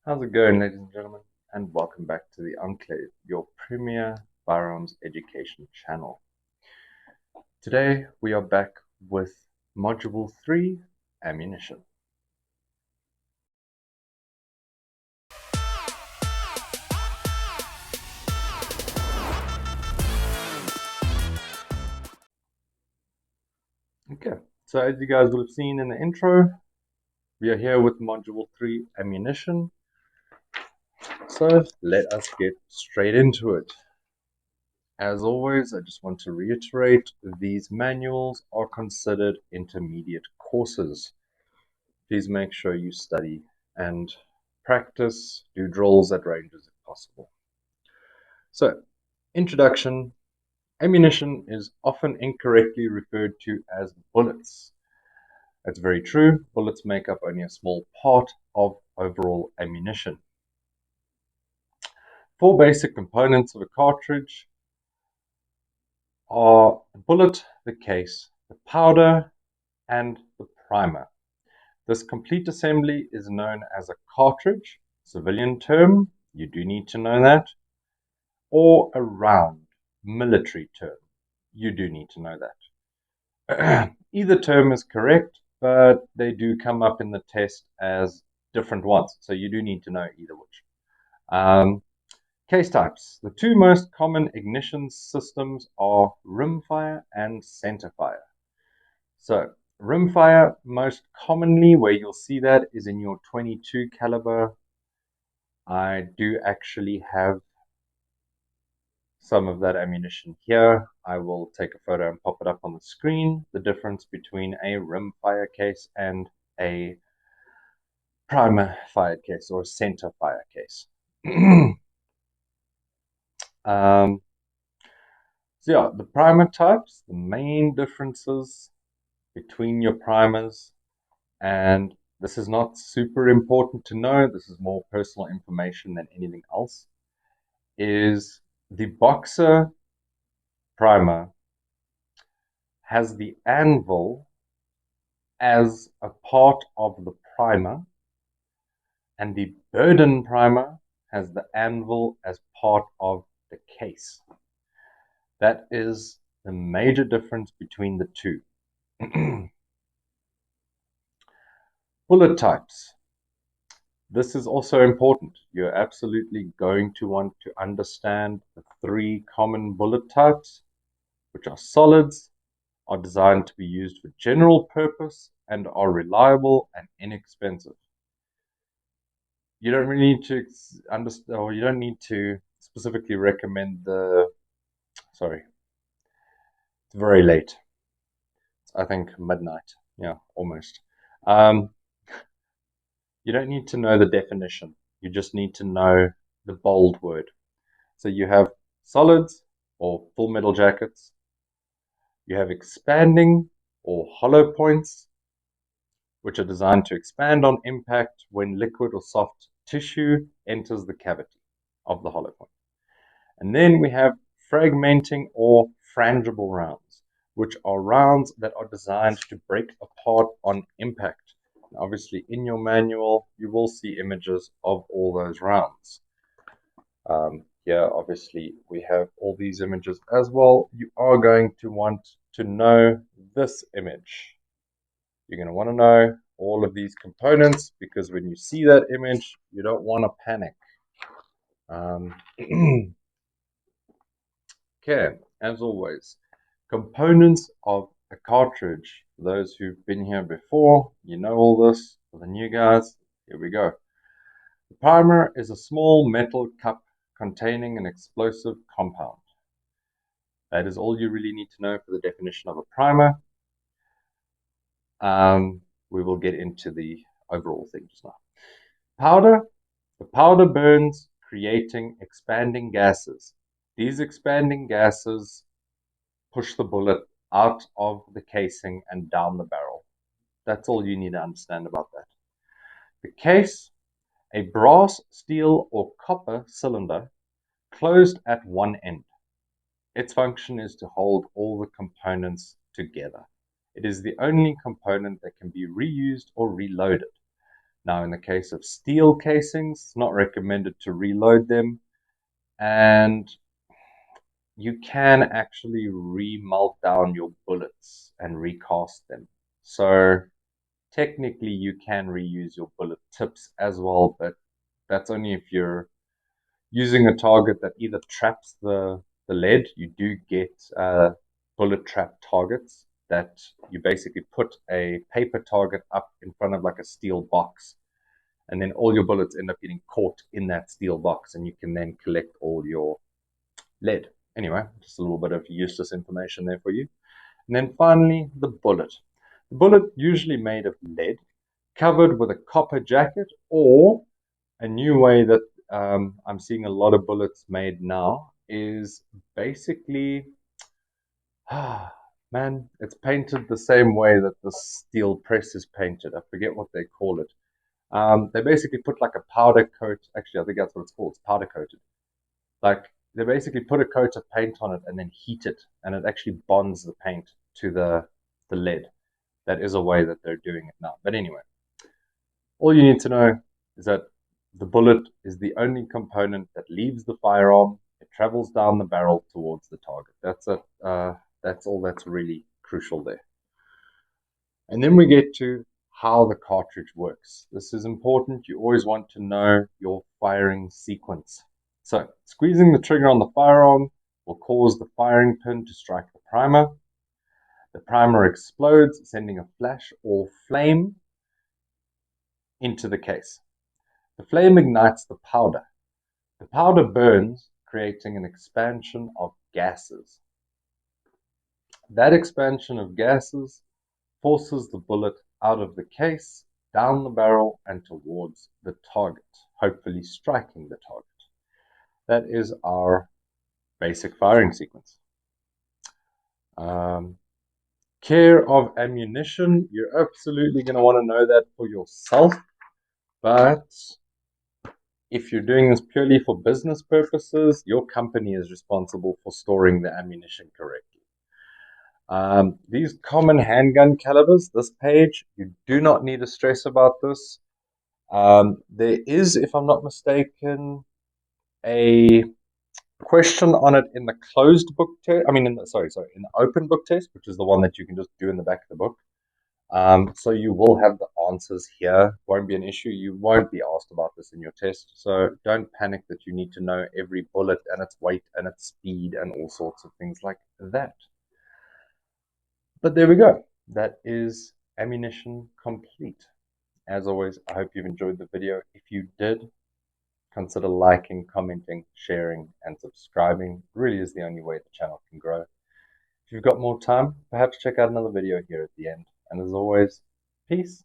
How's it going, ladies and gentlemen? And welcome back to the Enclave, your premier firearms education channel. Today we are back with Module 3, Ammunition. Okay, so as you guys will have seen in the intro, we are here with Module 3, Ammunition. So let us get straight into it. As always, I just want to reiterate, these manuals are considered intermediate courses. Please make sure you study and practice, do drills at ranges if possible. So, introduction. Ammunition is often incorrectly referred to as bullets. That's very true. Bullets make up only a small part of overall ammunition. Four basic components of a cartridge are the bullet, the case, the powder, and the primer. This complete assembly is known as a cartridge, civilian term, you do need to know that, or a round, military term, you do need to know that. Either term is correct, but they do come up in the test as different ones, so you do need to know either which. Case types. The two most common ignition systems are rimfire and centerfire. So, rimfire, most commonly where you'll see that is in your 22 caliber. I do actually have some of that ammunition here. I will take a photo and pop it up on the screen. The difference between a rimfire case and a primer fired case or a center fire case. So yeah, the primer types, the main differences between your primers, and this is not super important to know, this is more personal information than anything else, is the Boxer primer has the anvil as a part of the primer, and the Burden primer has the anvil as part of the case. That is the major difference between the two. Bullet types. This is also important. You're absolutely going to want to understand the three common bullet types, which are solids, are designed to be used for general purpose, and are reliable and inexpensive. You don't really need to understand, or you don't need to specifically recommend sorry, it's very late. It's, I think, midnight. Yeah, almost. You don't need to know the definition. You just need to know the bold word. So you have solids or full metal jackets. You have expanding or hollow points, which are designed to expand on impact when liquid or soft tissue enters the cavity of the hollow point. And then we have fragmenting or frangible rounds, which are rounds that are designed to break apart on impact. And obviously, in your manual, you will see images of all those rounds. Here, obviously, we have all these images as well. You are going to want to know this image. You're going to want to know all of these components, because when you see that image, you don't want to panic. Okay, as always, components of a cartridge. For those who've been here before, you know all this. For the new guys, here we go. The primer is a small metal cup containing an explosive compound. That is all you really need to know for the definition of a primer. We will get into the overall thing just now. Powder. The powder burns, creating expanding gases. These expanding gases push the bullet out of the casing and down the barrel. That's all you need to understand about that. The case, a brass, steel, or copper cylinder closed at one end. Its function is to hold all the components together. It is the only component that can be reused or reloaded. Now, in the case of steel casings, it's not recommended to reload them, and you can actually remelt down your bullets and recast them. So technically, you can reuse your bullet tips as well, but that's only if you're using a target that either traps the lead. You do get bullet trap targets that you basically put a paper target up in front of like a steel box, and then all your bullets end up getting caught in that steel box, and you can then collect all your lead. Anyway, just a little bit of useless information there for you. And then finally, the bullet. The bullet usually made of lead, covered with a copper jacket, or a new way that I'm seeing a lot of bullets made now is basically, man, it's painted the same way that the steel press is painted. I forget what they call it. They basically put like a powder coat. Actually, I think that's what it's called. It's powder coated. Like they basically put a coat of paint on it and then heat it, and it actually bonds the paint to the lead. That is a way that they're doing it now. But anyway, all you need to know is that the bullet is the only component that leaves the firearm. It travels down the barrel towards the target. That's it. That's all that's really crucial there. And then we get to how the cartridge works. This is important. You always want to know your firing sequence. So, squeezing the trigger on the firearm will cause the firing pin to strike the primer. The primer explodes, sending a flash or flame into the case. The flame ignites the powder. The powder burns, creating an expansion of gases. That expansion of gases forces the bullet out of the case, down the barrel, and towards the target, hopefully striking the target. That is our basic firing sequence. Care of ammunition, you're absolutely going to want to know that for yourself, but if you're doing this purely for business purposes, your company is responsible for storing the ammunition correctly. These common handgun calibers, this page, you do not need to stress about this. There is, if I'm not mistaken, a question on it in the closed book test. I mean, in the open book test, which is the one that you can just do in the back of the book. So you will have the answers here. Won't be an issue. You won't be asked about this in your test. So don't panic that you need to know every bullet and its weight and its speed and all sorts of things like that. But there we go. That is ammunition complete. As always, I hope you've enjoyed the video. If you did, consider liking, commenting, sharing, and subscribing. It really is the only way the channel can grow. If you've got more time, perhaps check out another video here at the end. And as always, peace.